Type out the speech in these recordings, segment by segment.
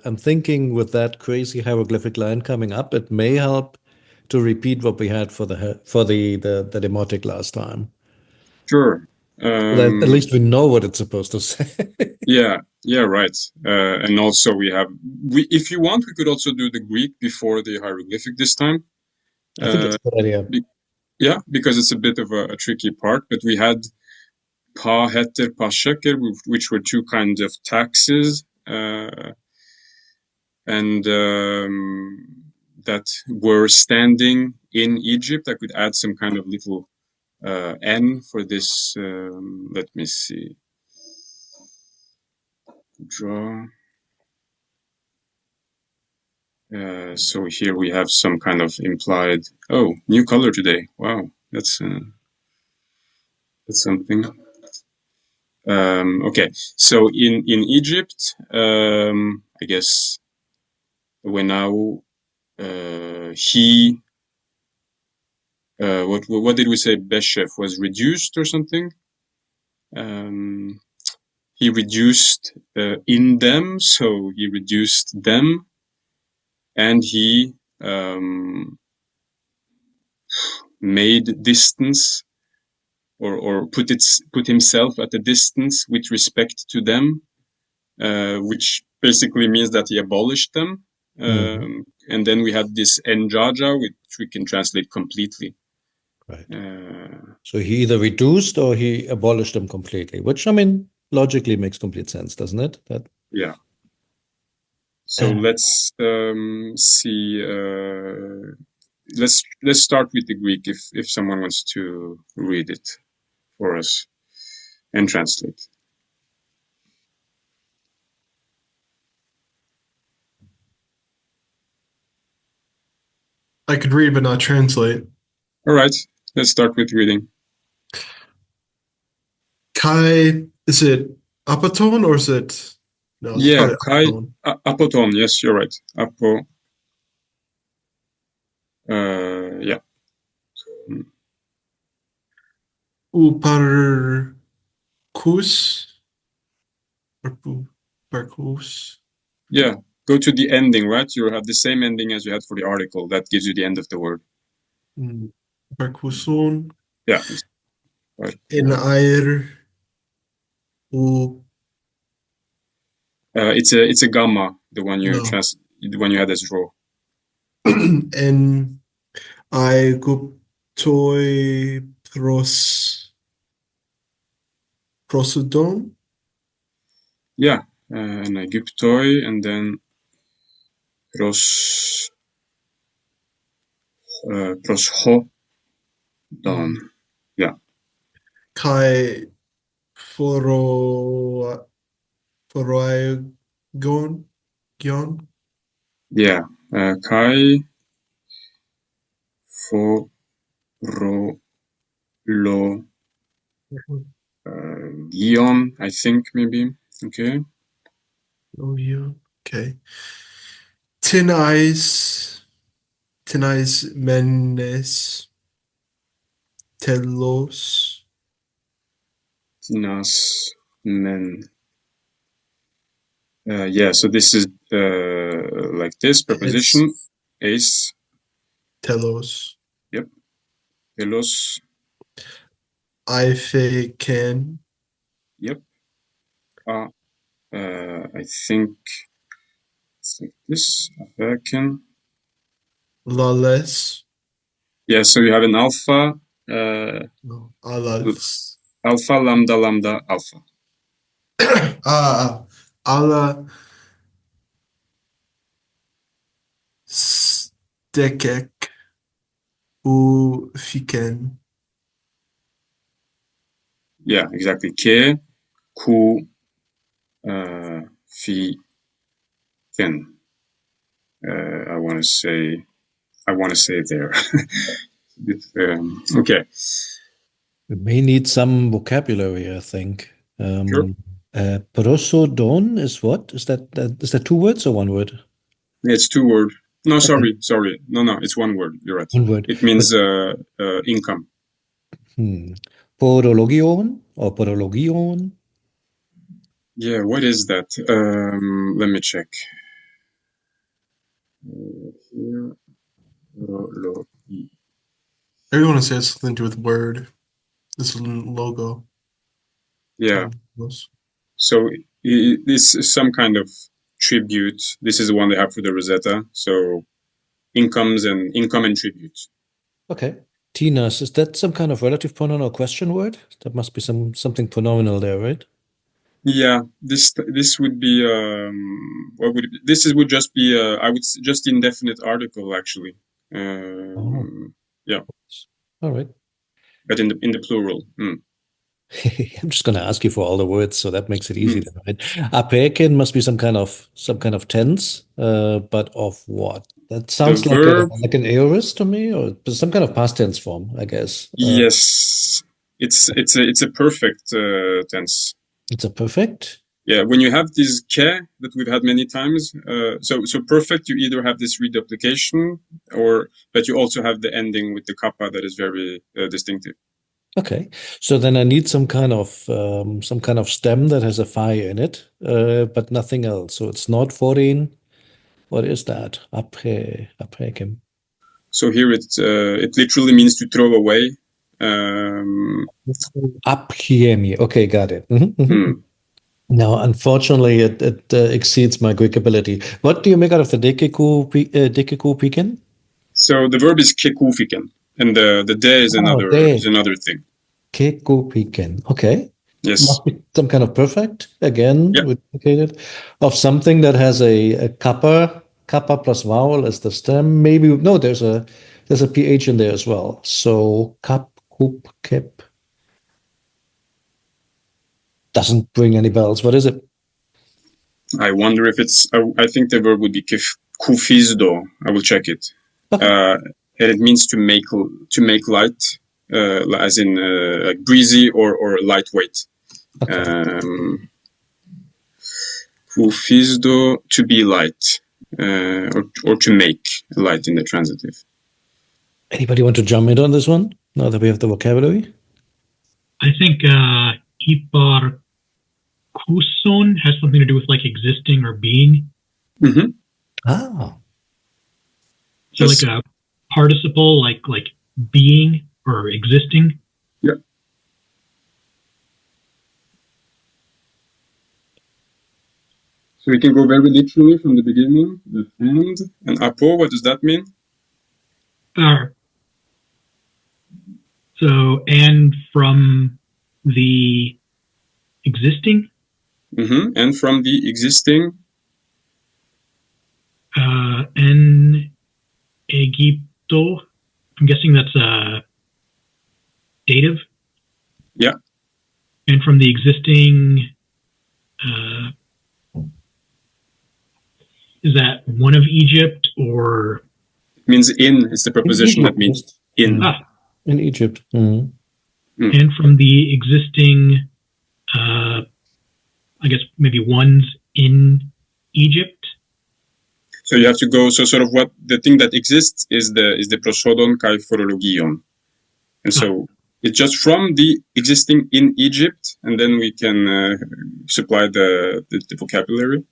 I'm thinking with that crazy hieroglyphic line coming up, it may help to repeat what we had for the demotic last time. Sure. That at least we know what it's supposed to say. Yeah, right. And also if you want, we could also do the Greek before the hieroglyphic this time. I think it's a good idea. Yeah, because it's a bit of a tricky part, but we had pa, heter, pa, sheker, which were two kinds of taxes, and that were standing in Egypt. I could add some kind of little N for this. Let me see. Draw. So here we have some kind of implied. Oh, new color today! Wow, that's something. Okay, so in Egypt, I guess when now he. What did we say? Beshef was reduced or something. He reduced in them, so he reduced them, and he made distance or put himself at a distance with respect to them, which basically means that he abolished them. And then we had this enjaja, which we can translate completely. Right. So he either reduced or he abolished them completely, which, I mean, logically makes complete sense, doesn't it? Yeah. So let's see. Let's start with the Greek if someone wants to read it for us and translate. I could read but not translate. All right, let's start with reading. Kai, is it apotone or is it? No, it's Yeah, Kai apotone. apotone. Yes, you're right. Apo. Yeah. Uparkus. Uparkus. Yeah, go to the ending, right? You have the same ending as you had for the article. That gives you the end of the word. Uparkuson. Yeah. Right. In air. It's a gamma, the one you the one you had as raw. En aeguptoi prosodon. Yeah, an Egyptoi, and then proshodon. Yeah. Kai foroigon. Yeah. Kai Gion, I think maybe. Okay. Okay. Tinais menes telos. Tinas men. Yeah, so this is like this preposition. Ace. Telos. Yep. Telos. Ifeken. Yep. I think it's like this. Afeken. Lales. Yeah, so you have an alpha. No, alals. Alpha, lambda, lambda, alpha. Ala stekek u fiken. Yeah, exactly. Ke, ku, fi, ken. I want to say there. Okay. We may need some vocabulary, I think. Sure. Prosodon is what? Is that two words or one word? It's two word. No, sorry. No, it's one word. You're right. One word. It means income. Porologion or porologion? Yeah, what is that? Let me check. Here, logi. Everyone says something to do with word. This logo. Yeah. So this is some kind of tribute. This is the one they have for the Rosetta. So income and tribute. Okay. Tinas, is that some kind of relative pronoun or question word? That must be something pronominal there, right? Yeah, this would be what would it be? Would just be just indefinite article actually. Yeah. All right. But in the plural. I'm just going to ask you for all the words, so that makes it easy then, right? Apekin must be some kind of tense, but of what? That sounds The like verb, like an aorist to me, or some kind of past tense form, I guess. yes, it's a perfect tense. It's a perfect. Yeah, when you have this ke that we've had many times, so perfect, you either have this reduplication, but you also have the ending with the kappa that is very distinctive. Okay, so then I need some kind of stem that has a phi in it, but nothing else. So it's not 14. What is that? Aprekim. So here it literally means to throw away. Aphiemi. Okay, got it. Now, unfortunately, it exceeds my Greek ability. What do you make out of the dekeku piken? So the verb is kekufiken, and the de is another thing. Keku piken. Okay. Yes. Must be some kind of perfect again, Yeah. indicated of something that has a kappa plus vowel as the stem. Maybe no, there's a ph in there as well. So kap, kup, kep doesn't ring any bells. What is it? I wonder if it's. I think the verb would be kufizdo. I will check it. Okay. And it means to make light, as in like breezy or lightweight. Okay. Kufizdo, to be light, or to make light in the transitive. Anybody want to jump in on this one now that we have the vocabulary? I think ipar kuson has something to do with like existing or being. Mm-hmm. Ah. So like a participle, like being or existing. Yeah. So we can go very literally from the beginning. The and apo, what does that mean? So and from the existing. Mm-hmm. And from the existing. En Egipto. I'm guessing that's a dative. Yeah. And from the existing, is that one of Egypt or? It means in. It's the preposition that means in. In Egypt. Mm-hmm. And from the existing, I guess maybe ones in Egypt. So you have to go. So sort of what the thing that exists is the prosodon kai phorologion, and so it's just from the existing in Egypt, and then we can supply the vocabulary.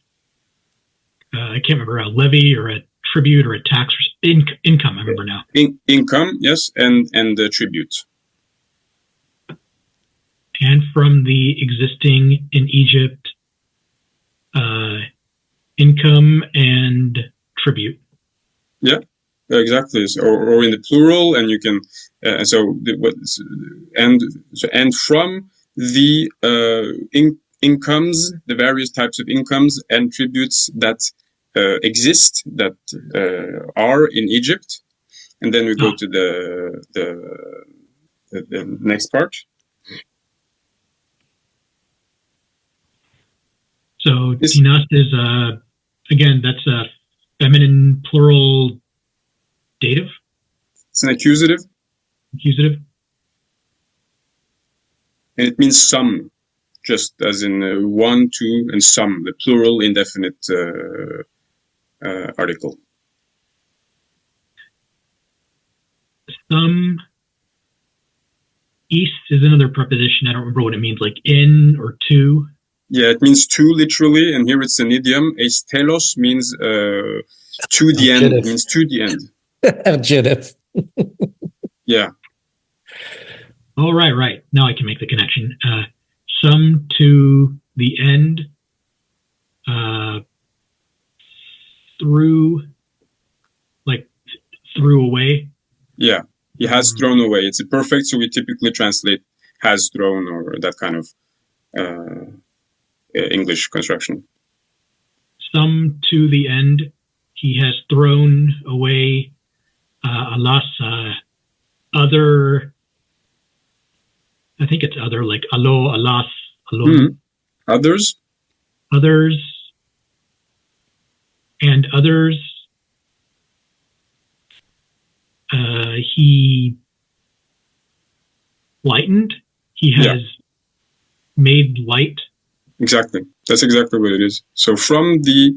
I can't remember a levy or a tribute or a tax or income. I remember now. Income, yes, and the tribute. And from the existing in Egypt, income and tribute. Yeah, exactly. Or in the plural, and you can and from the incomes, the various types of incomes and tributes that exist, that are in Egypt, and then we go to the next part. So Tinas is again, that's a feminine plural dative. It's an accusative. Accusative. And it means some, just as in one, two, and some, the plural indefinite article. Some. East is another preposition. I don't remember what it means, like in or to. Yeah, it means to literally, and here it's an idiom. Eistelos means To the end Objective. means to the end. Adjective. Yeah. Oh, right. Now I can make the connection. Some to the end, threw away. Yeah. He has thrown away. It's a perfect, so we typically translate has thrown or that kind of English construction. Some to the end, he has thrown away. Alas, other. I think it's other, like alo, alas, alo. Mm-hmm. Others? Others. And others. He lightened. He has made light. Exactly. That's exactly what it is. So from the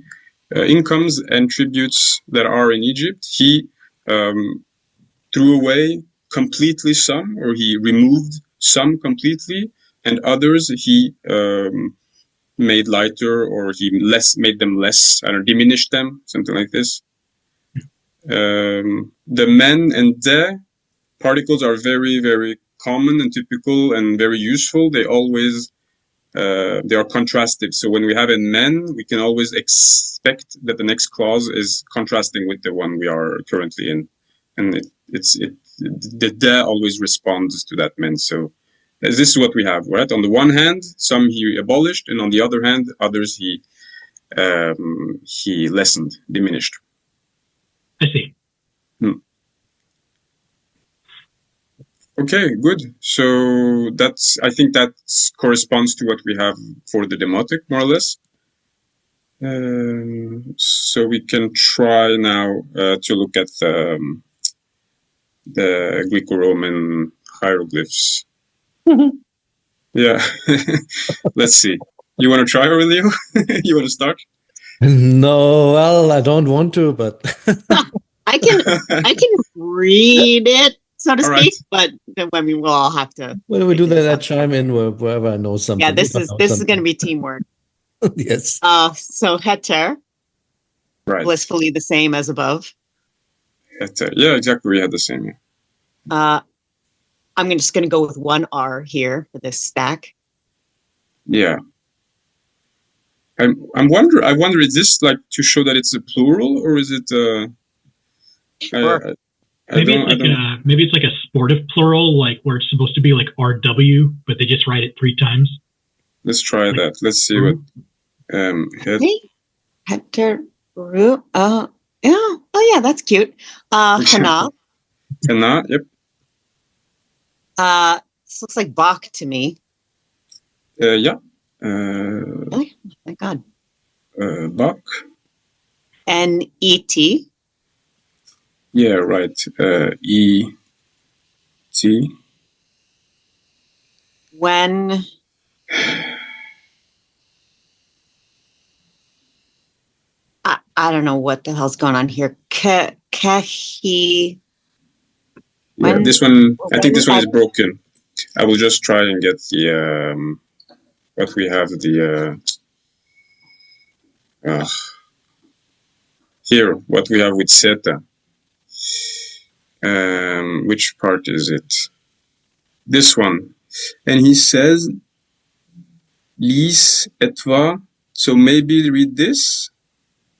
incomes and tributes that are in Egypt, he threw away completely some, or he removed some completely, and others he made lighter, or he made them less, I don't know, diminished them, something like this. The men and de particles are very, very common and typical and very useful. They always they are contrastive. So when we have a men, we can always expect that the next clause is contrasting with the one we are currently in, and the de always responds to that men. So this is what we have, right? On the one hand, some he abolished, and on the other hand, others he lessened, diminished. I see. Okay, good. So I think that corresponds to what we have for the demotic, more or less. So we can try now to look at the Greco-Roman hieroglyphs. Mm-hmm. Yeah. Let's see. You want to try, Aurelio? You want to start? No, well, I don't want to, but I can read it, so to All speak, but I mean, we'll all have to. when we do figure that, I this out. chime in wherever I know something. Yeah, this is going to be teamwork. Yes. So heter, Right. blissfully the same as above. Yeah, exactly. We had the same. I'm just going to go with one R here for this stack. Yeah. I wonder, is this like to show that it's a plural, or is it Sure. Maybe it's like a sportive plural, like where it's supposed to be like RW, but they just write it 3 times. Let's try that. Let's see what Heter, ru, yeah. Oh yeah, that's cute. Hana. Hana, yep. This looks like Bach to me. Yeah. Really? Thank God. Bach. N-E-T. Yeah, right. E-T. When I don't know what the hell's going on here. Kehi. Yeah, this one, I think this one is broken. I will just try and get the what we have, the here, what we have with Zeta. Which part is it? This one. And he says, Lis etwa, so maybe read this,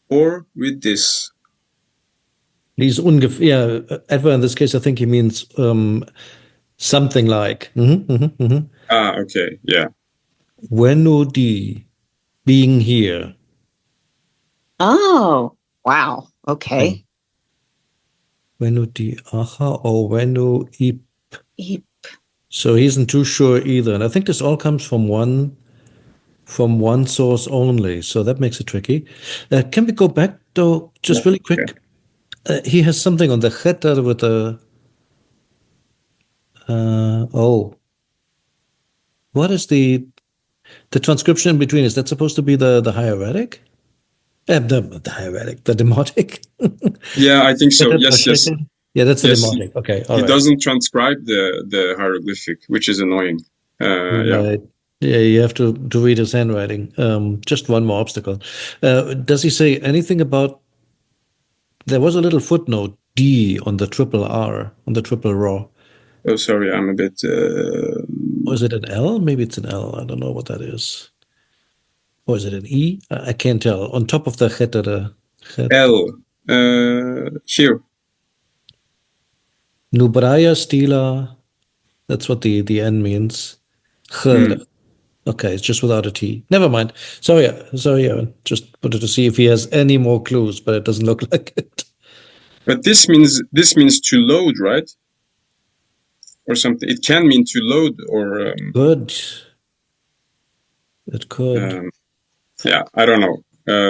or read this. He's ungefähr, etwa in this case, I think he means something like. Okay, yeah. Venudi, being here. Oh, wow. Okay. Venudi aha or venu ip. Ip. So he isn't too sure either. And I think this all comes from one source only. So that makes it tricky. Can we go back though, just really quick? Okay. He has something on the header with a what is the transcription in between? Is that supposed to be the hieratic? The hieratic, the demotic. Yeah, I think so. Yes. Yeah, that's the Yes, demotic. Okay, all he right. doesn't transcribe the hieroglyphic, which is annoying. Yeah. Yeah, you have to read his handwriting. Just one more obstacle. Does he say anything about There was a little footnote D on the triple R, on the triple raw. Oh, sorry, I'm a bit. Or is it an L? Maybe it's an L. I don't know what that is. Or is it an E? I can't tell. On top of the hetere. L. Here. Nubraya stila. That's what the N means. Her. Okay, it's just without a T. Never mind. Sorry, Aaron. Just wanted to see if he has any more clues, but it doesn't look like it. But this means to load, right? Or something. It can mean to load, or Good. It could. yeah, I don't know.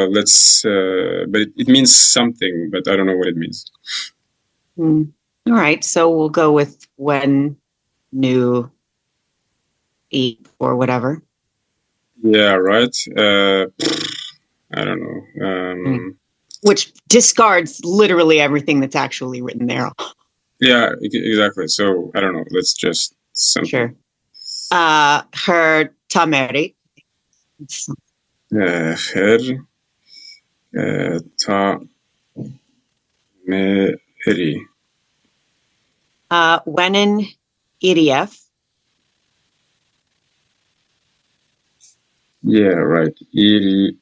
Let's. But it means something, but I don't know what it means. All right, so we'll go with when new eat or whatever. Yeah, right. I don't know. Which discards literally everything that's actually written there. Yeah, exactly. So I don't know. Let's just something. Sure. Her tameri. Her ta meri. Wenin EDF. Yeah, right. Iri.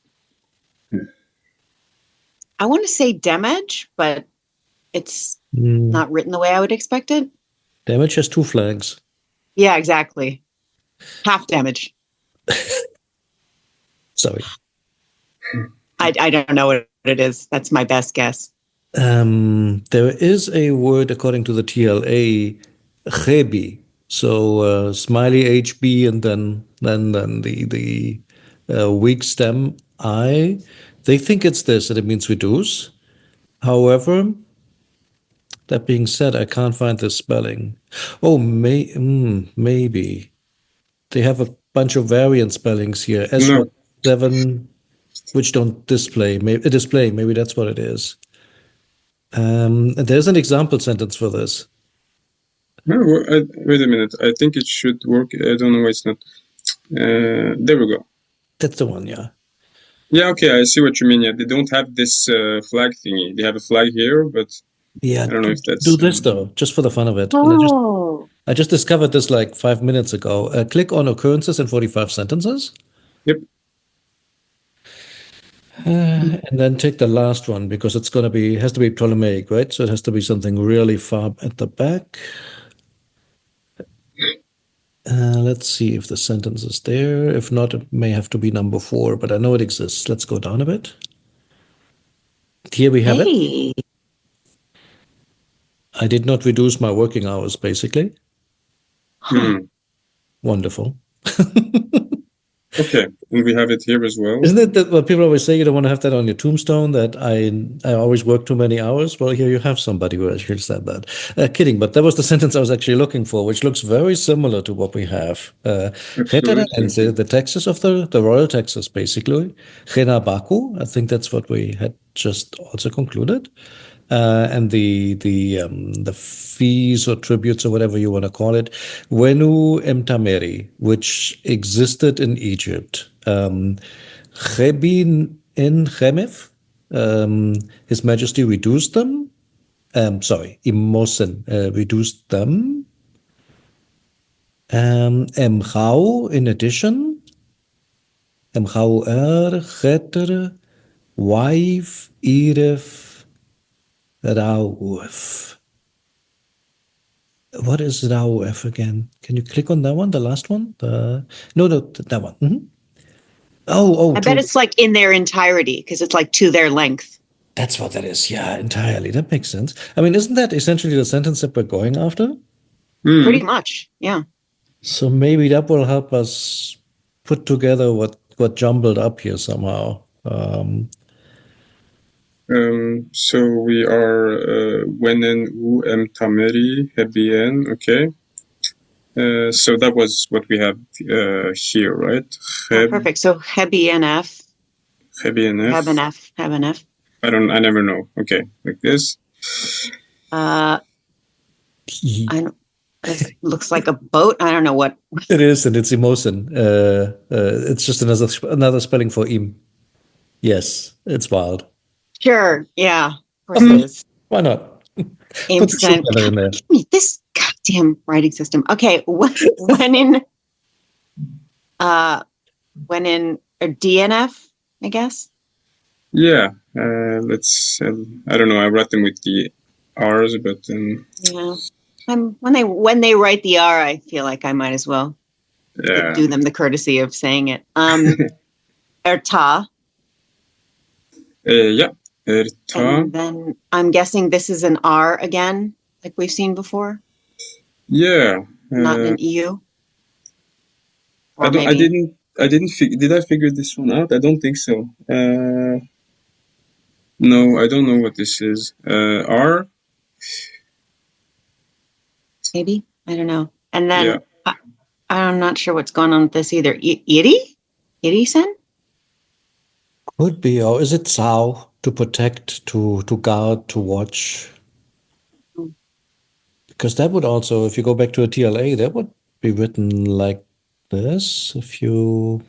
I want to say damage, but it's not written the way I would expect it. Damage has two flags. Yeah, exactly. Half damage. Sorry. I don't know what it is. That's my best guess. There is a word according to the TLA, chebi. So smiley HB and then the weak stem I. They think it's this, and it means reduce. However, that being said, I can't find the spelling. Oh, maybe they have a bunch of variant spellings here. S7, which don't display. Maybe that's what it is. There's an example sentence for this. No, wait a minute. I think it should work. I don't know why it's not. There we go. That's the one, yeah. Yeah, okay, I see what you mean. Yeah, they don't have this flag thingy. They have a flag here, but Yeah, I don't know if that's. do this though, just for the fun of it. Oh. I just discovered this like 5 minutes ago. Click on occurrences in 45 sentences. Yep. And then take the last one because it's going to has to be Ptolemaic, right? So it has to be something really far at the back. Let's see if the sentence is there. If not, it may have to be number 4, but I know it exists. Let's go down a bit. Here we have it. I did not reduce my working hours, basically. Wonderful. Okay, and we have it here as well. Isn't it that what people always say? You don't want to have that on your tombstone, that I always work too many hours? Well, here you have somebody who actually said that. Kidding, but that was the sentence I was actually looking for, which looks very similar to what we have. And the Texas of the royal Texas, basically. Baku, I think that's what we had just also concluded. And the fees or tributes or whatever you want to call it, Wenu Emtameri, which existed in Egypt. Chebin in Chemif, His Majesty reduced them. Imosen reduced them. Emchau, in addition. Emchau Cheter, wife, Iref, Rauf. What is Rauf again? Can you click on that one, the last one? No, that one. Mm-hmm. Oh, I bet it's like in their entirety because it's like to their length. That's what that is. Yeah, entirely. That makes sense. I mean, isn't that essentially the sentence that we're going after? Pretty much, yeah. So maybe that will help us put together what jumbled up here somehow. So we are Wenen U M Tameri Hebien, okay. So that was what we have here, right? Perfect. So Hebinf. Hebinf. I never know. Okay, like this. It looks like a boat. I don't know what it is, and it's Imosen. It's just another spelling for im. Yes, it's wild. Sure. Yeah. courses. Why not? Aim Put the truth scan. teller in there. Give me this goddamn writing system. Okay, when in DNF, I guess. Yeah. Let's. I don't know. I write them with the R's, but Yeah. When they write the R, I feel like I might as well yeah. do them the courtesy of saying it. Erta. Yeah. Erta. And then I'm guessing this is an R again, like we've seen before, Yeah. not an EU. Or I maybe. did I figure this one out? I don't think so. No, I don't know what this is. R? Maybe. I don't know. And then Yeah. I'm not sure what's going on with this either. Iri? Iri-sen? Could be, or is it Sao to protect, to guard, to watch? Because that would also, if you go back to a TLA, that would be written like this.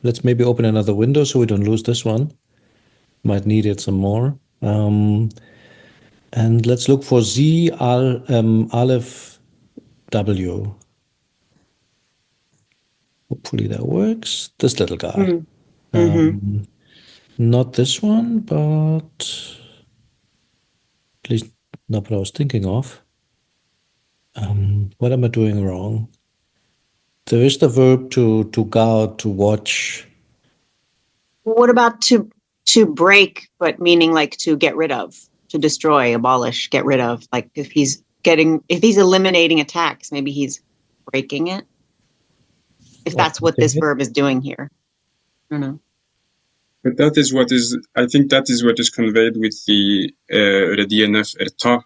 Let's maybe open another window so we don't lose this one. Might need it some more. And let's look for Aleph W. Hopefully that works. This little guy. Not this one, but at least not what I was thinking of. What am I doing wrong? There is the verb to guard, to watch. What about to break, but meaning like to get rid of, to destroy, abolish, get rid of? Like if he's eliminating attacks, maybe he's breaking it. If that's what this verb is doing here. I don't know. But that is what is, I think that is what is conveyed with the DNF Erta.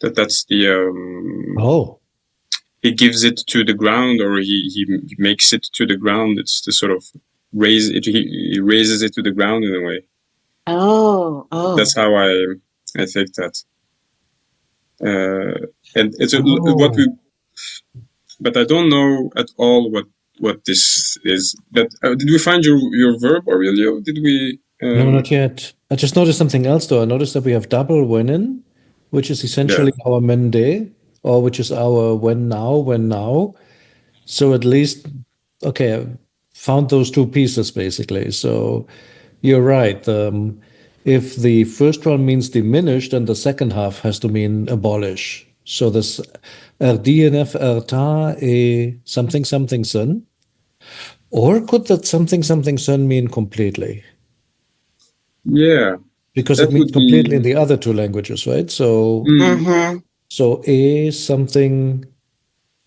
That's the, he gives it to the ground, or he makes it to the ground. It's the sort of he raises it to the ground in a way. Oh. That's how I take that. And it's what we, but I don't know at all what this is. But did we find your verb, Aurelio? Did we? No, not yet. I just noticed something else, though. I noticed that we have double when in, which is essentially our mende, or which is our when now. So at least, okay, I found those two pieces basically. So you're right. If the first one means diminish, then the second half has to mean abolish. So this DNF erta a something something son, or could that something something son mean completely? Yeah, because it means completely in the other two languages, right? So, so a something.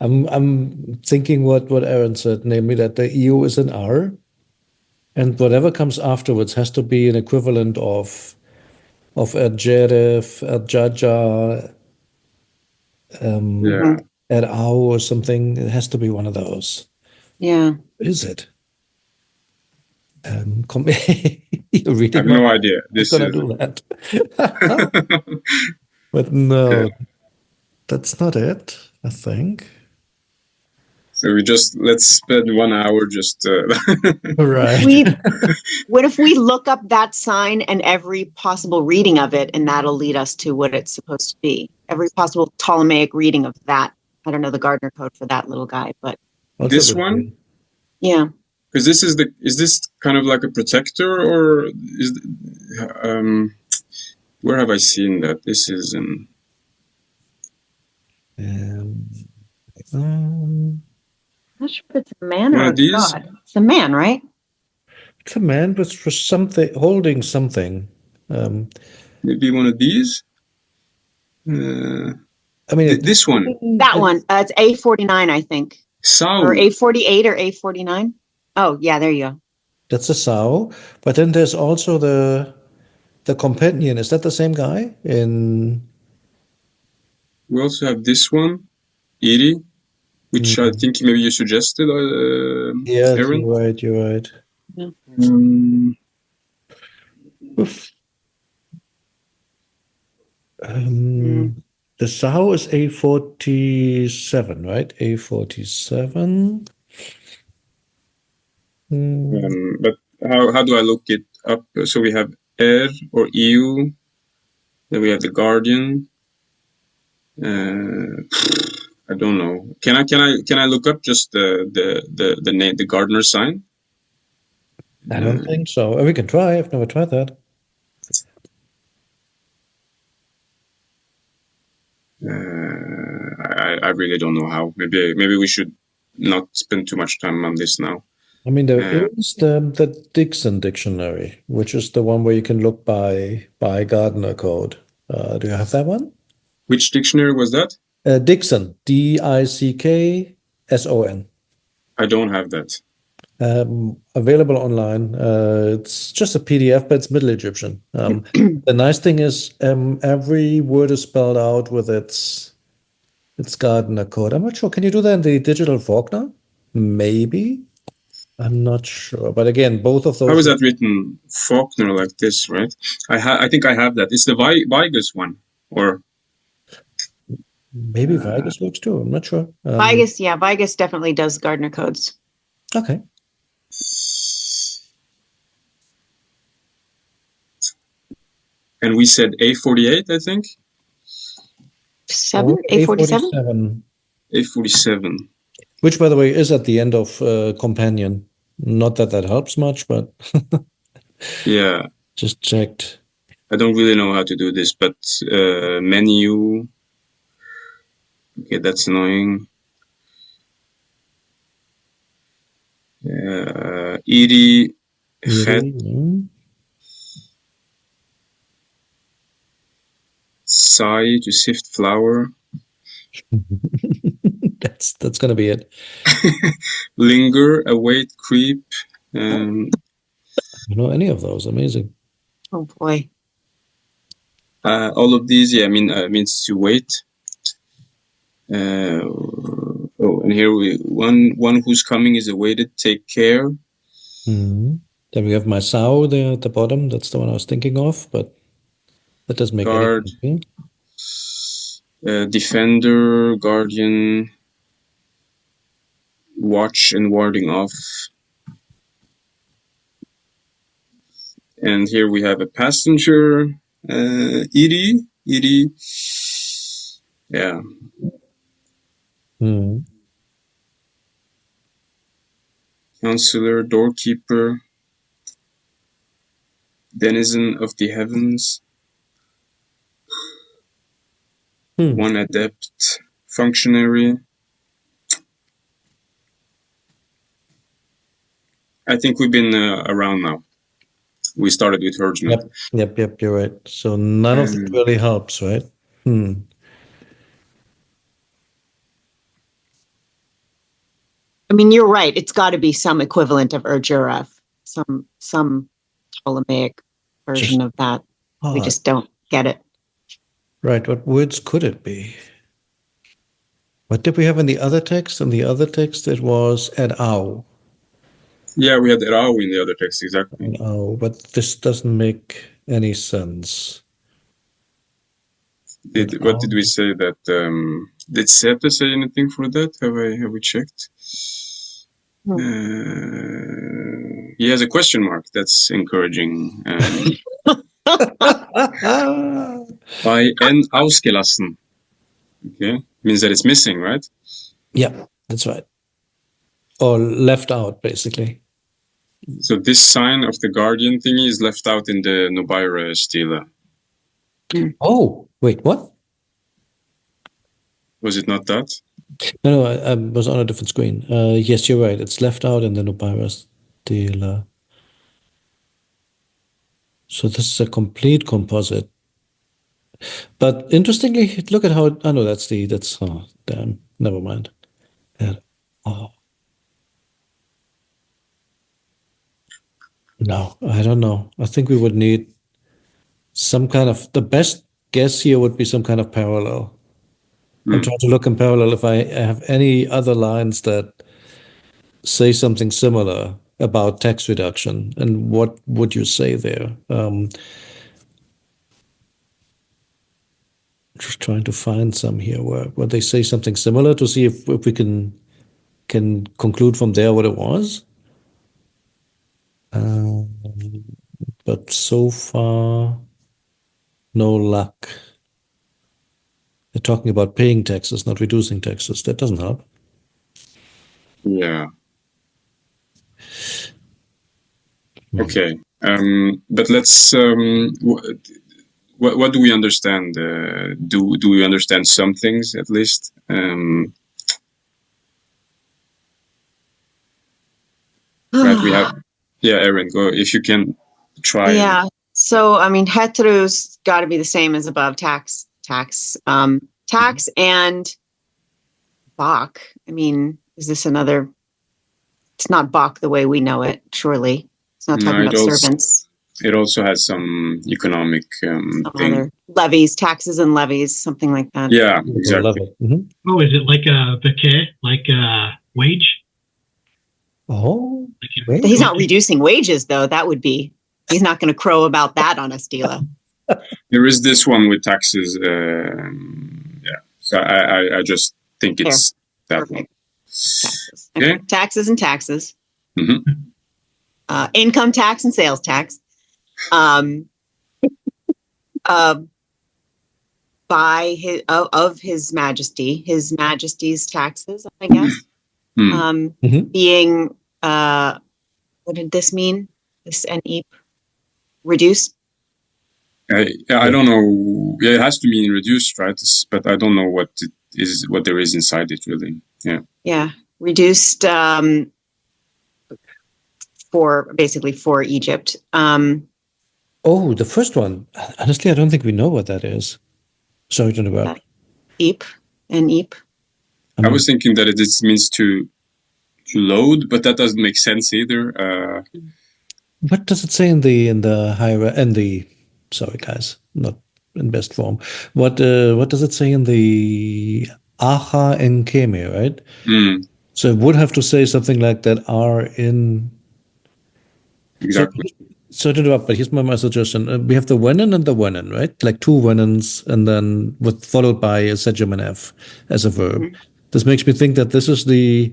I'm thinking what Aaron said, namely that the EU is an R, and whatever comes afterwards has to be an equivalent of erjeref, erjaja, erau or something. It has to be one of those. Yeah. Is it? You're reading. I have no idea. This is gonna do that. But no, that's not it, I think. So let's spend 1 hour just. Right. What if we look up that sign and every possible reading of it, and that'll lead us to what it's supposed to be? Every possible Ptolemaic reading of that. I don't know the Gardner code for that little guy, but this one. Yeah. Because is this kind of like a protector, or is where have I seen that? This is in. I'm not sure if it's a man or a these? god. It's a man, right? It's a man, but for something, holding something. Maybe one of these. I mean, this one. That one. It's A49, I think. Sao. Or A48 or A49. Oh, yeah, there you go. That's a Sao. But then there's also the companion. Is that the same guy? We also have this one, Iri, which I think maybe you suggested, yeah, Aaron. You're right. Yeah. The Sao is A47, right? A47. But how do I look it up? So we have or EU. Then we have the guardian. I don't know. Can I look up just the name, the gardener sign? I don't think so. We can try. I've never tried that. I really don't know how. Maybe we should not spend too much time on this now. I mean, there is the Dixon dictionary, which is the one where you can look by Gardner code. Do you have that one? Which dictionary was that? Dixon, Dickson. I don't have that. Available online. It's just a PDF, but it's Middle Egyptian. The nice thing is every word is spelled out with its Gardner code. I'm not sure. Can you do that in the digital Faulkner? Maybe. I'm not sure. But again, both of those. How is that written? Faulkner like this, right? I think I have that. It's the Vigus one, or maybe Vigus works too. I'm not sure. Vigus definitely does Gardner codes. Okay. And we said A48, I think. A47? A47. Which, by the way, is at the end of companion. Not that helps much, but yeah. Just checked. I don't really know how to do this, but menu. Okay, that's annoying. Iri, Sai to sift flour. That's gonna be it. Linger, await, creep. I don't know any of those. Amazing. Oh boy. All of these, yeah, means to wait. And here one who's coming is awaited. Take care. Then we have my sow there at the bottom. That's the one I was thinking of, but that doesn't make Guard, any sense. Defender, guardian, watch and warding off. And here we have a passenger, Iri. Yeah. Counselor, doorkeeper, denizen of the heavens. One adept, functionary. I think we've been around now. We started with herdsman. Yep, you're right. So none of it really helps, right? I mean, you're right. It's got to be some equivalent of Ur-Juraf, some Ptolemaic version of that. We just don't get it. Right. What words could it be? What did we have in the other text? In the other text, it was ad au. Yeah, we had ad au in the other text, exactly. Oh, but this doesn't make any sense. What did we say that? Did Seta say anything for that? Have we checked? He has a question mark. That's encouraging. By en ausgelassen. Okay, means that it's missing, right? Yeah, that's right. Or left out, basically. So this sign of the guardian thingy is left out in the Nobira stela. Oh, wait, what? Was it not that? No, I was on a different screen. Yes, you're right. It's left out in the Nobira stela. So this is a complete composite. But interestingly, look at how, I know damn, never mind. No, I don't know. I think we would need some kind of, the best guess here would be some kind of parallel. I'm trying to look in parallel if I have any other lines that say something similar about tax reduction, and what would you say there? Just trying to find some here where they say something similar to see if we can conclude from there what it was. But so far, No luck. They're talking about paying taxes, not reducing taxes. That doesn't help. Yeah. Okay. But let's. What do we understand? Do we understand some things at least? Right. We have. Yeah, Erin, go if you can try. Yeah. So, I mean, hetero's got to be the same as above. Tax, and Bach. I mean, is this another? It's not Bach the way we know it. Surely, it's not talking No, about servants. It also has some economic Some thing. other levies, taxes and levies, something like that. Yeah, I love exactly. it. Mhm. Oh, is it like a vacay, like a wage? Oh, Like in- wait. He's not reducing wages, though. That would be. He's not going to crow about that on us, Dila. There is this one with taxes. Yeah, so I just think it's that Perfect. Taxes. Okay. Okay. Taxes and taxes. Mhm. Income tax and sales tax. By His Majesty's taxes, I guess. Mm. Being what did this mean? This NEP reduced. I don't know. Yeah, it has to be reduced, right? But I don't know what it is. What there is inside it, really. Yeah. Yeah, reduced for Egypt. Oh, the first one. Honestly, I don't think we know what that is. Sorry to interrupt. EEP and EEP. I was thinking that it means to load, but that doesn't make sense either. What does it say in the higher sorry guys, not in best form. What does it say in the Aha and Keme, right? So it would have to say something like that are in Exactly. So to interrupt, but here's my suggestion. We have the Wennen and the Wennen, right? Like two Wennens and then followed by a Sejaman F as a verb. Mm-hmm. This makes me think that this is the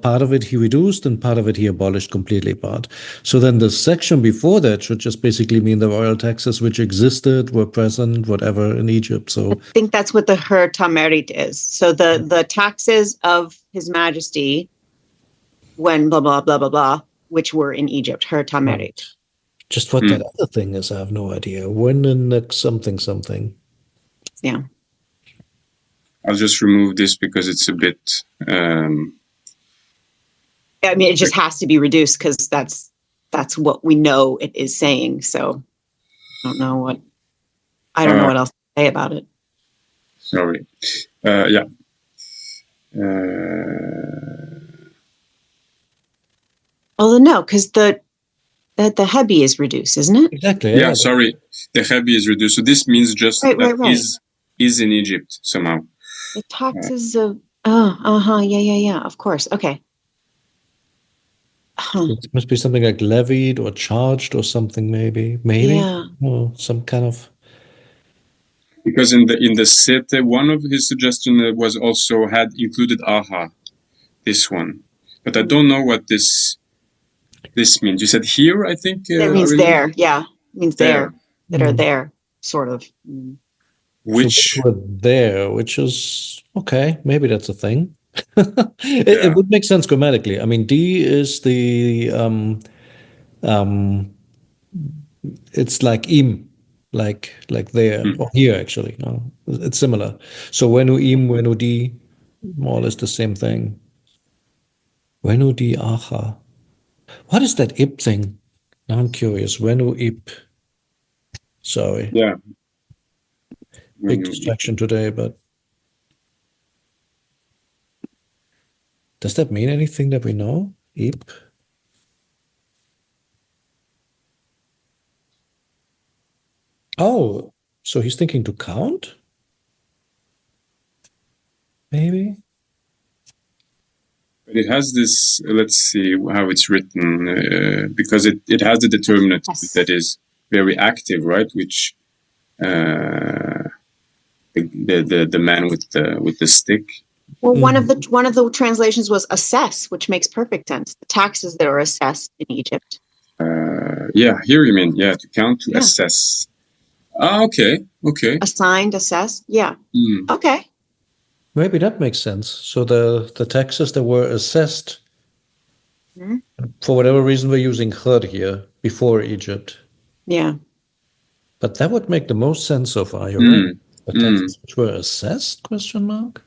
part of it he reduced and part of it he abolished completely part. So then the section before that should just basically mean the royal taxes which existed, were present, whatever in Egypt. So I think that's what the Her Tamerit is. So the taxes of His Majesty when blah, blah, blah, blah, blah, which were in Egypt, Her Tamerit. Just what that other thing is, I have no idea. Wennen something. Yeah. I'll just remove this because it's a bit. I mean, it just has to be reduced because that's what we know it is saying. So I don't know what else to say about it. Sorry. Yeah. Although no, because the Hebi is reduced, isn't it? Exactly. Yeah, sorry. The Hebi is reduced. So this means just Right. is in Egypt somehow. The taxes of yeah, of course. Okay. It must be something like levied or charged or something, maybe. Yeah. Or some kind of. Because in the set, one of his suggestions was also had included aha, this one, but I don't know what this means. You said here, I think. It means Aurelia? there. Yeah, it means there. That are there, sort of. Which were there, which is okay. Maybe that's a thing. It would make sense grammatically. I mean, D is the it's like im, like there or here actually. It's similar. So wenu im, wenu D, more or less the same thing. Wenu D aha. What is that ip thing? Now I'm curious. Wenu ip. Sorry. Yeah. Big distraction today, but does that mean anything that we know? Ip? Oh, so he's thinking to count? Maybe? But it has this, let's see how it's written, because it has the determinant that is very active, right? Which the man with the stick. Well, one of the translations was assess, which makes perfect sense. The taxes that are assessed in Egypt. Yeah, here you mean to count to assess. Okay. Assigned, assessed. Yeah. Hmm. Okay. Maybe that makes sense. So the taxes that were assessed, Mhm. for whatever reason, we're using Khar here before Egypt. Yeah. But that would make the most sense so far. You're Hmm. right. The taxes which were assessed? Question mark.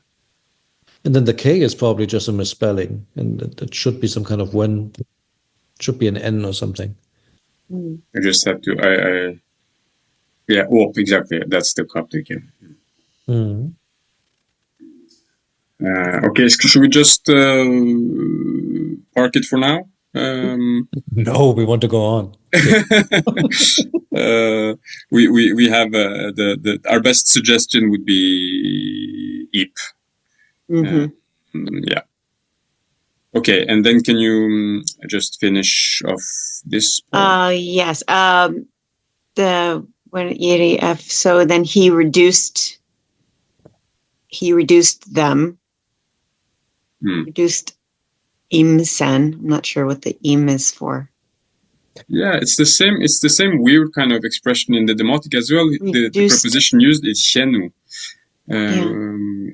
And then the K is probably just a misspelling, and it should be some kind of when. It should be an N or something. Mm. I just have to. Yeah. Oh, exactly. That's the Coptic. Yeah. Mm. Okay. Should we just park it for now? No, we want to go on. We have our best suggestion would be Eep. Hmm. Yeah. Okay, and then can you just finish off this part? Yes. The when EDF. So then he reduced them. Hmm. Reduced imsen. I'm not sure what the im is for. Yeah, it's the same. It's the same weird kind of expression in the demotic as well. The Reduced. preposition used is shenu.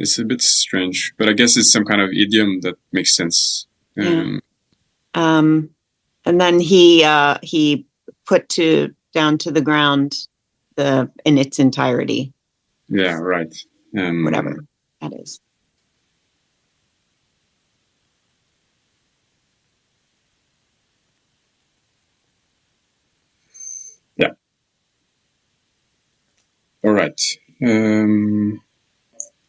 It's a bit strange, but I guess it's some kind of idiom that makes sense. Yeah. And then he put down to the ground in its entirety. Yeah, right. Whatever that is. Yeah. All right.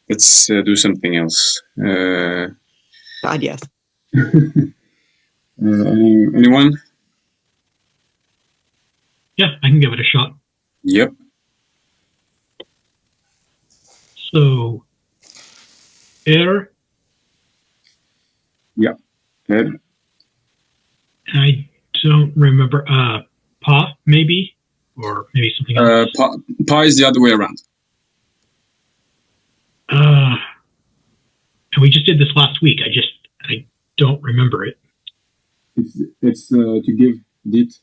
Let's do something else. God, yes. Anyone? Yeah, I can give it a shot. Yep. So, air. Yeah. Ed? I don't remember. Pa, maybe? Or maybe something else. Pa is the other way around. And we just did this last week. I don't remember it. It's to give dit.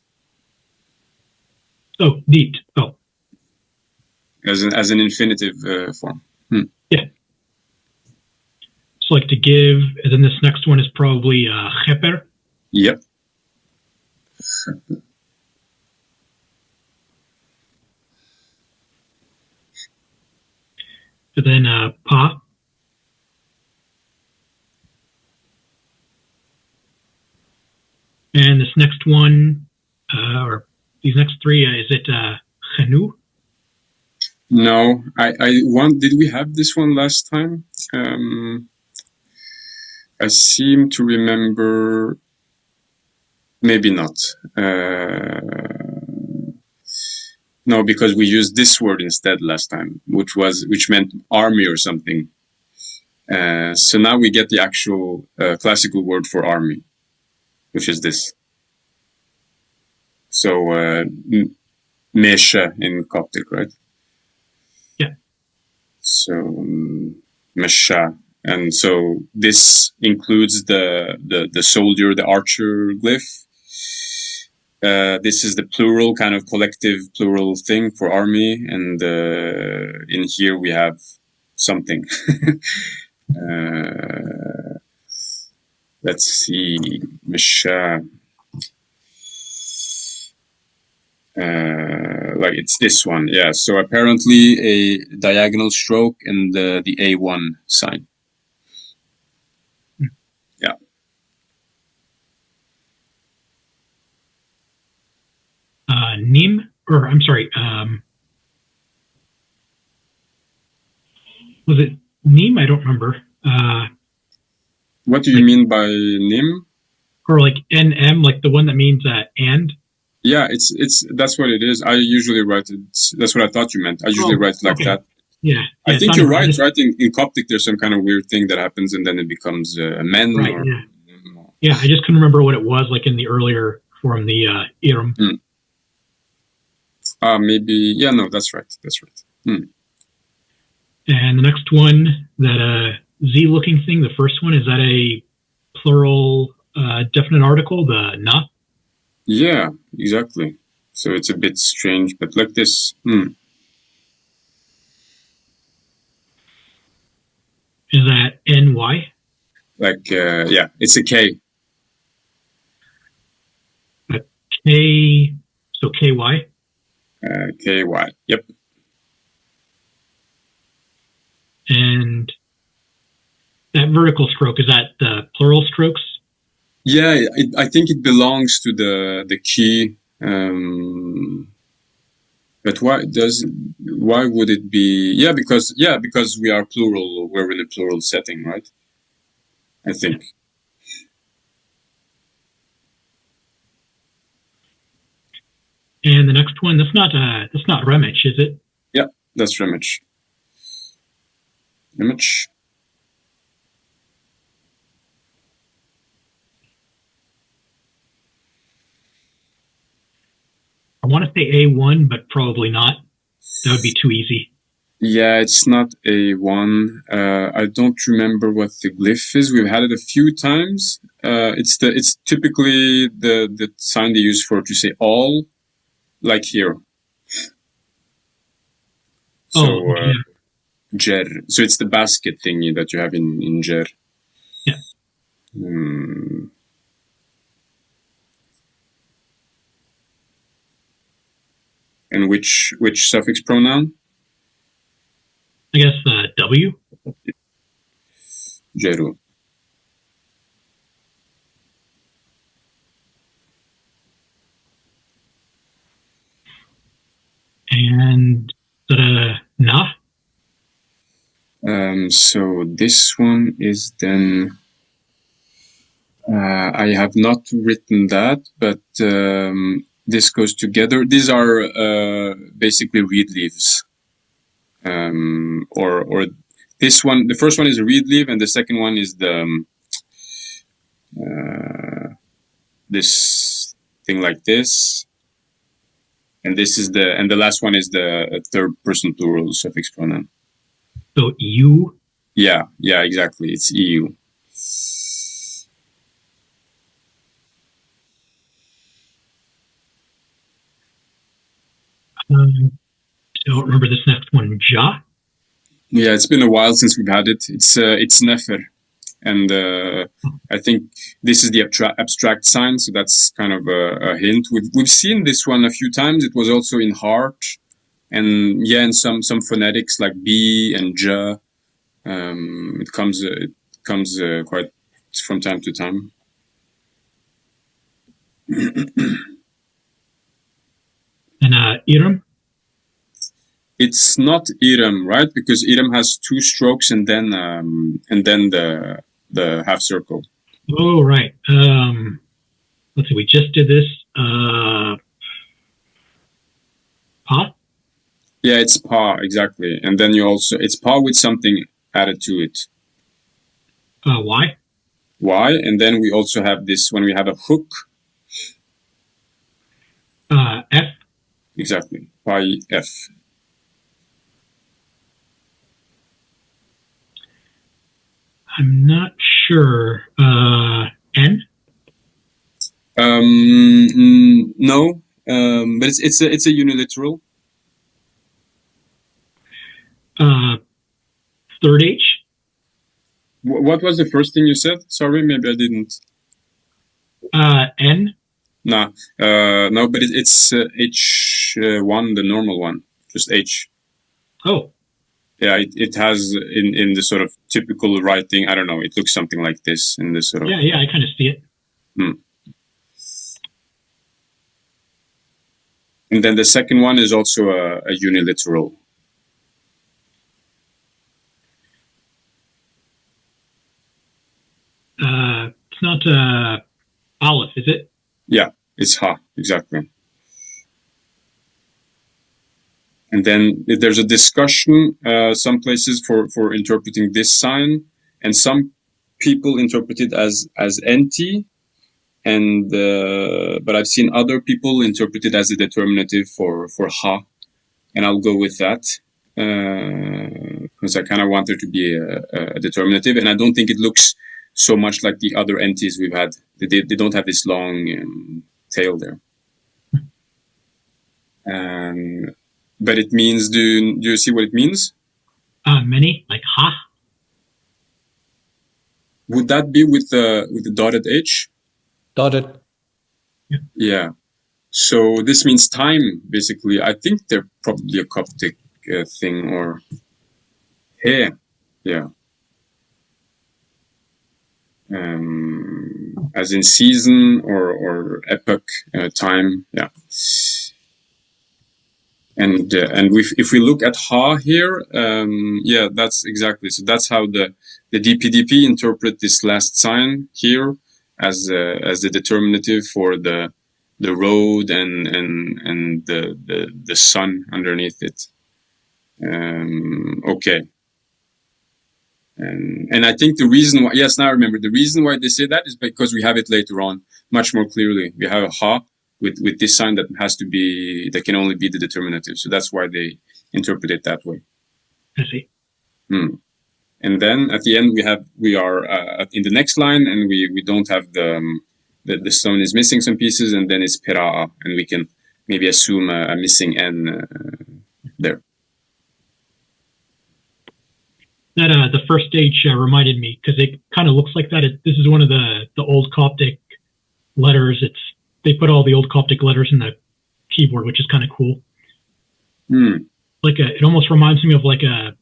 Oh, deet. Oh, As an infinitive form. yeah. So like to give, and then this next one is probably cheper. Yep. And then pa. And this next one, or these next three, is it chenu? No, did we have this one last time? I seem to remember, maybe not. No, because we used this word instead last time, which meant army or something. So now we get the actual classical word for army, which is this. So mesha in Coptic, right? Yeah. So mesha, and so this includes the soldier, the archer glyph. This is the plural, kind of collective plural thing for army, and in here we have something. Let's see, mesha. Like it's this one, yeah. So apparently a diagonal stroke and the A1 sign. Yeah. Nim, or I'm sorry, was it Nim? I don't remember. What do you mean by nim? Or like NM, like the one that means and? Yeah, that's what it is. I usually write it. That's what I thought you meant. I usually write it like that. Yeah. I think you're right. Right in Coptic, there's some kind of weird thing that happens, and then it becomes men. Right. Or, yeah. I just couldn't remember what it was like in the earlier form, the irum. Maybe. Yeah. No, that's right. That's right. And the next one, that Z-looking thing, the first one, is that a plural definite article? The na. Yeah, exactly. So it's a bit strange, but like this. Is that NY? Like, yeah, it's a K. K, so KY? KY. Yep. And that vertical stroke, is that the plural strokes? Yeah, I think it belongs to the key. But why would it be? Yeah, because we are plural. We're in a plural setting, right? I think. And the next one, that's not Remich, is it? Yeah, that's Remich. Remich. I want to say A1, but probably not. That would be too easy. Yeah, it's not A1. I don't remember what the glyph is. We've had it a few times. It's typically the sign they use to say all, like here. So Jer. So it's the basket thingy that you have in Jer. Yeah. And which suffix pronoun? I guess W. Jeru. And Na? So this one is then. I have not written that, but this goes together. These are basically reed leaves. Or this one, the first one is a reed leaf, and the second one is the this thing like this, and this is the last one is the third person plural suffix pronoun. So EU. Yeah, exactly. It's EU. Don't remember this next one. Ja. Yeah, it's been a while since we've had it. It's Nefer, and I think this is the abstract sign, so that's kind of a hint. We've seen this one a few times. It was also in heart, and yeah, in some phonetics like B and J. It comes quite from time to time. And Iram? It's not Iram, right? Because Iram has two strokes and then the half circle. Oh, right. Let's see. We just did this. Pa? Yeah, it's Pa, exactly. And then it's Pa with something added to it. Y? Y, and then we also have this when we have a hook. F? Exactly. Pi F. I'm not sure. N? No, but it's a unilateral. Third H? What was the first thing you said? Sorry, maybe I didn't. N? No, but it's H1, the normal one, just H. Oh. Yeah, it has in the sort of typical writing. I don't know. It looks something like this in this sort of. Yeah, I kind of see it. And then the second one is also a unilateral. It's not Aleph, is it? Yeah, it's Ha, exactly. And then there's a discussion, some places for interpreting this sign, and some people interpret it as NT, and but I've seen other people interpret it as a determinative for Ha, and I'll go with that because I kind of want there to be a determinative, and I don't think it looks so much like the other NTs we've had. They don't have this long tail there. But it means, do you see what it means? Many, like Ha. Would that be with the dotted H? Dotted. Yeah. So this means time, basically. I think they're probably a Coptic thing, or he. Yeah. As in season or epoch, time. Yeah. And if we look at ha here, yeah, that's exactly. So that's how the DPDP interpret this last sign here as the determinative for the road and the sun underneath it. Okay. And I think the reason why, yes, now I remember, the reason why they say that is because we have it later on much more clearly. We have a ha with this sign that has to be, that can only be the determinative. So that's why they interpret it that way. I see. And then at the end we are in the next line, and we don't have the stone is missing some pieces, and then it's pera'a, and we can maybe assume a missing n there. That the first stage reminded me, because it kind of looks like that. This is one of the old Coptic letters. They put all the old Coptic letters in the keyboard, which is kind of cool. It almost reminds me of like an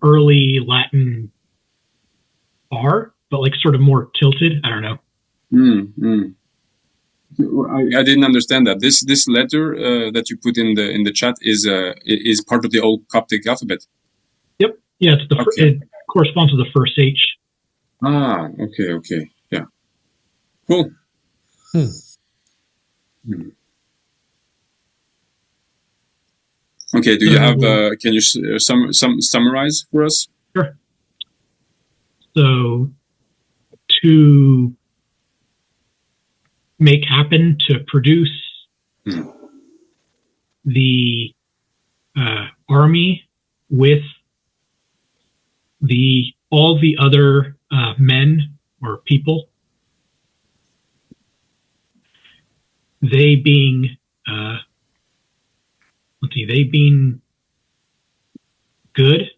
early Latin R, but like sort of more tilted. I don't know. I didn't understand that. This letter that you put in the chat is part of the old Coptic alphabet. Yep. Yeah, it's it corresponds to the first H. Ah, okay. Yeah. Cool. Okay, do you have can you summarize for us? Sure. So to make happen, to produce the army with all the other men or people, they being good,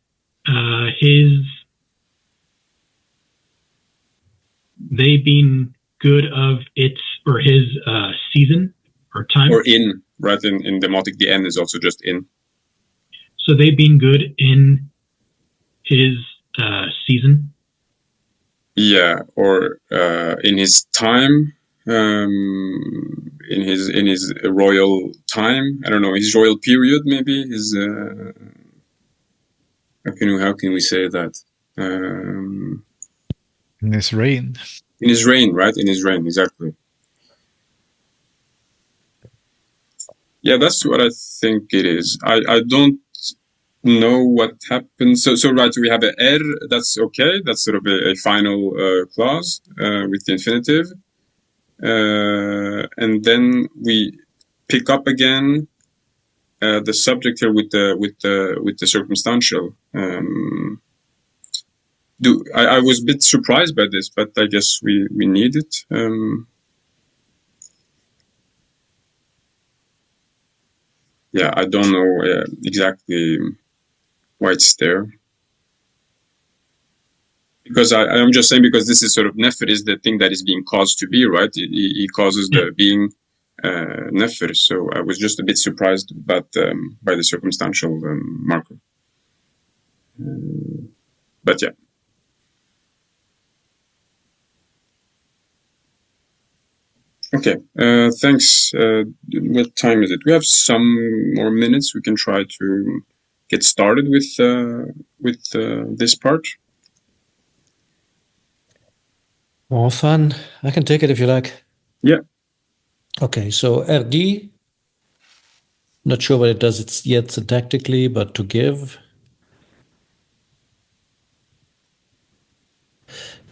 they being good of its or his season or time. Or in, right? In demotic, the N is also just in. So they being good in his season. Yeah, or in his time, in his royal time. I don't know, his royal period, maybe his. How can we say that? In his reign. In his reign, right? In his reign, exactly. Yeah, that's what I think it is. I don't know what happens. So right, we have a R, that's okay. That's sort of a final clause with the infinitive. And then we pick up again the subject here with the circumstantial. I was a bit surprised by this, but I guess we need it. Yeah, I don't know exactly why it's there. Because I'm just saying, because this is sort of Nefer is the thing that is being caused to be, right? He causes the being Nefer. So I was just a bit surprised by the circumstantial marker. But yeah. Okay, thanks. What time is it? We have some more minutes. We can try to get started with this part. More fun. I can take it if you like. Yeah. Okay, so RD, not sure what it does it's yet syntactically, but to give.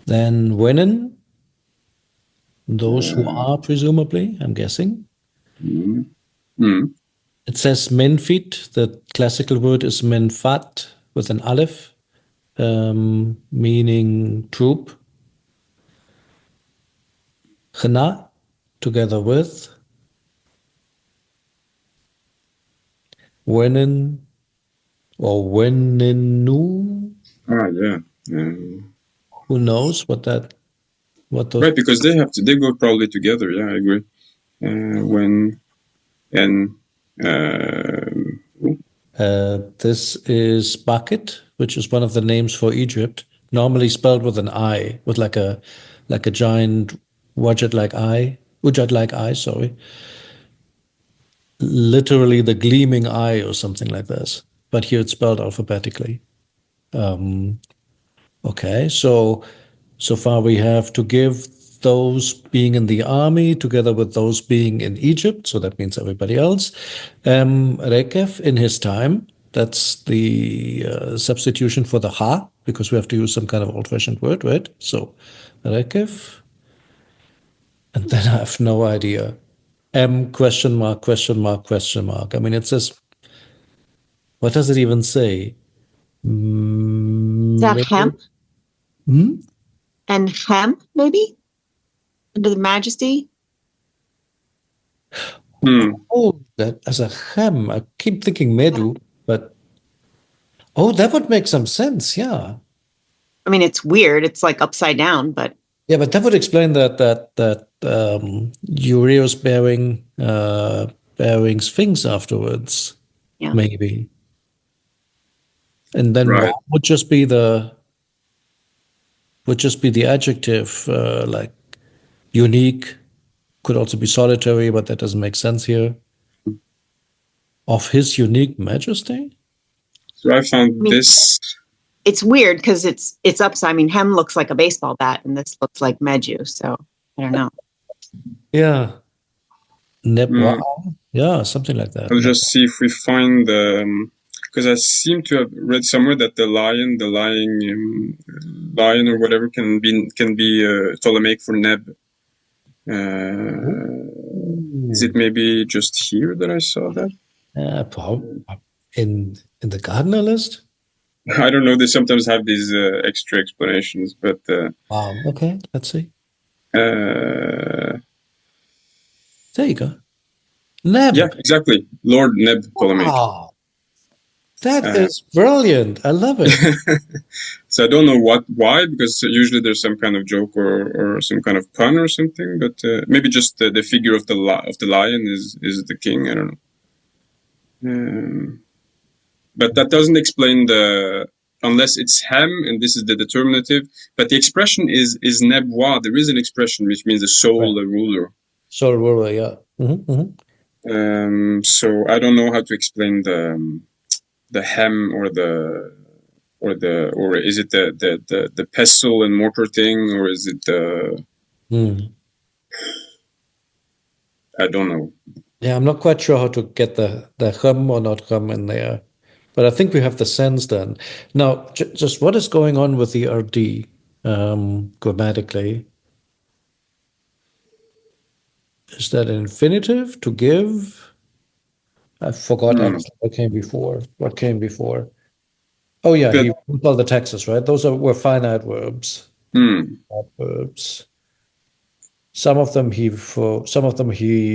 Then Wenen, those who are, presumably, I'm guessing. It says menfit. The classical word is menfat with an aleph, meaning troop. Chena, together with. Wenen or wenenu. Ah, yeah. Who knows what those Right, because they go probably together. Yeah, I agree. When and this is Bucket, which is one of the names for Egypt, normally spelled with an I, with like a giant Ujat-like eye, sorry. Literally the gleaming eye or something like this. But here it's spelled alphabetically. Okay, so far we have to give those being in the army together with those being in Egypt, so that means everybody else. Rekef in his time, that's the substitution for the ha, because we have to use some kind of old-fashioned word, right? So Rekef, and then I have no idea. Question mark, question mark, question mark. I mean, it says, what does it even say? Is that hemp? And hemp, maybe? Under the majesty? Oh, that as a hem. I keep thinking Medu, but that would make some sense. Yeah, I mean, it's weird. It's like upside down, but yeah, but that would explain that Urios bearing Sphinx afterwards, yeah. maybe, and then Right. Wa would just be the adjective, like unique. Could also be solitary, but that doesn't make sense here. Of his unique majesty. So I found this. It's weird because it's upside. I mean, hem looks like a baseball bat, and this looks like Meju. So I don't know. Yeah. Nebwa. Yeah, something like that. I'll just see if we find because I seem to have read somewhere that the lion or whatever can be Ptolemaic for Neb. Is it maybe just here that I saw that? In the Gardner list? I don't know. They sometimes have these extra explanations, but okay, let's see. There you go. Neb. Yeah, exactly. Lord Neb Ptolemaic. Wow. That is brilliant. I love it. So I don't know why, because usually there's some kind of joke or some kind of pun or something, but maybe just the figure of the lion is the king. I don't know. But that doesn't explain unless it's Ham and this is the determinative. But the expression is Nebwa. There is an expression which means the sole ruler. Sole ruler, yeah. So I don't know how to explain the Ham or is it the pestle and mortar thing, or is it I don't know. Yeah, I'm not quite sure how to get the hum or not hum in there. But I think we have the sense then. Now, just what is going on with the RD grammatically? Is that an infinitive, to give? I forgot actually what came before. Oh yeah, he called the Texas, right? Those were finite verbs. Verbs. Some of them he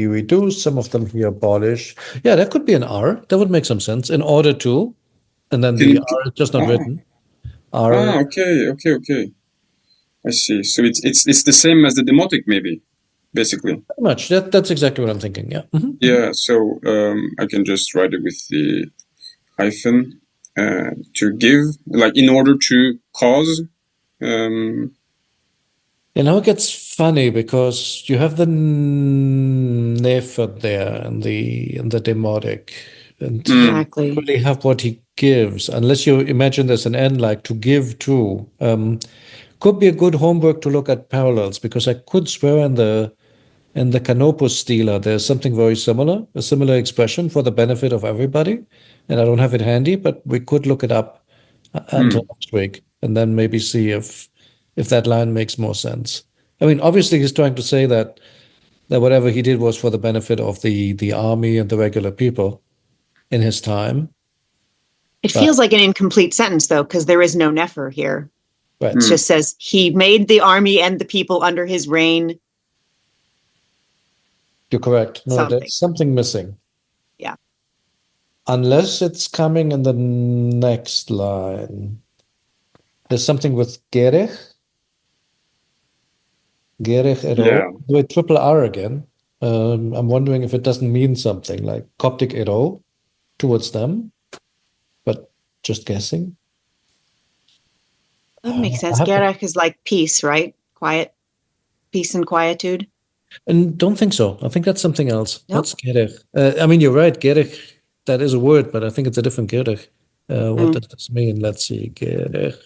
reduced, some of them he abolished. Yeah, that could be an R. That would make some sense. In order to, and then the R is just not written. R. Okay. I see. So it's the same as the demotic, maybe, basically. Pretty much. That's exactly what I'm thinking. Yeah. Yeah. So I can just write it with the hyphen to give, like in order to cause. It gets funny because you have the nefer there in the demotic, and Exactly. you really have what he gives, unless you imagine there's an N like to give to. Could be a good homework to look at parallels, because I could swear in the Canopus stela there's something very similar, a similar expression for the benefit of everybody, and I don't have it handy, but we could look it up until next week, and then maybe see if that line makes more sense. I mean, obviously he's trying to say that whatever he did was for the benefit of the army and the regular people in his time. It feels like an incomplete sentence, though, because there is no nefer here. Right. It just says he made the army and the people under his reign. You're correct. No, there's something missing. Yeah. Unless it's coming in the next line. There's something with Gerech. Gerech Ero. Yeah. With triple R again. I'm wondering if it doesn't mean something like Coptic Ero towards them, but just guessing. That makes sense. I have to- Gerach is like peace, right? Quiet, peace and quietude. And don't think so. I think that's something else. Nope. What's Gerech? I mean, you're right. Gerech, that is a word, but I think it's a different Gerech. What does this mean? Let's see. Gerech.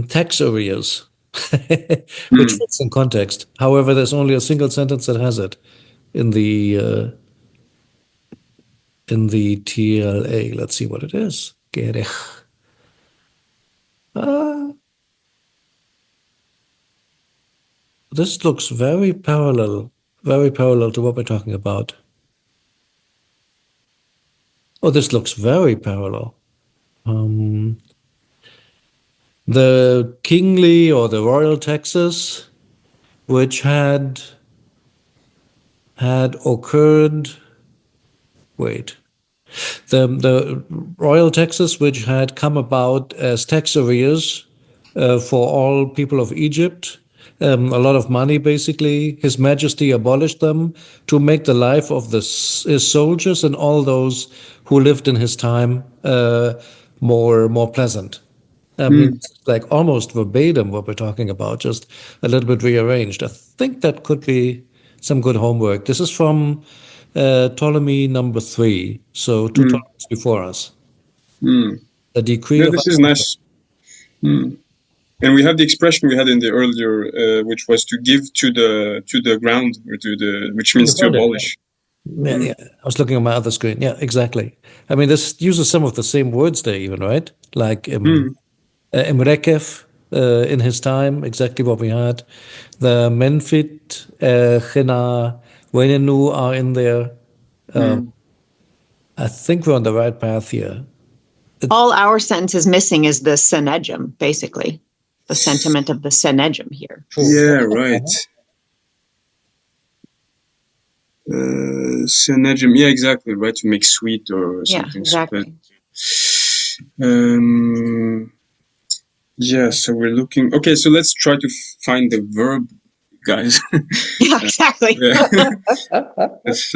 Tax arrears, which fits in context. However, there's only a single sentence that has it in the TLA. Let's see what it is. Gerech. This looks very parallel to what we're talking about. Oh, this looks very parallel. The kingly or the royal taxes, which had occurred. Wait. The royal taxes, which had come about as tax arrears for all people of Egypt, a lot of money basically. His Majesty abolished them to make the life of his soldiers and all those who lived in his time more pleasant. I mean, it's like almost verbatim what we're talking about, just a little bit rearranged. I think that could be some good homework. This is from Ptolemy number 3, so 2 Ptolemies before us. The decree Yeah, of this is nice. And we have the expression we had in the earlier, which was to give to the ground, or which means to abolish. Yeah, I was looking at my other screen. Yeah, exactly. I mean, this uses some of the same words there, even, right? Like Imrekef in his time, exactly what we had. The Menfit, Chena, Wenenu are in there. I think we're on the right path here. All our sentence is missing is the Senegem, basically. The sentiment of the Senegem here. Yeah, right. Senegem, yeah, exactly, right, to make sweet or something. Yeah, exactly. Yeah, so we're looking. Okay, so let's try to find the verb, guys. Yeah, exactly. Let's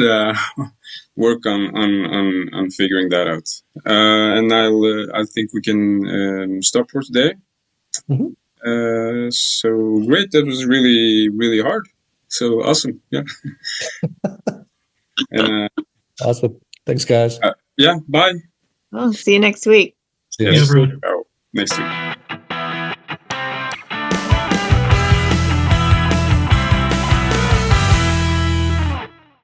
work on figuring that out. And I think we can stop for today. So great, that was really, really hard. So awesome, yeah. And Awesome. Thanks, guys. yeah, bye. Well, see you next week. See you Yes. next week. Oh, next week.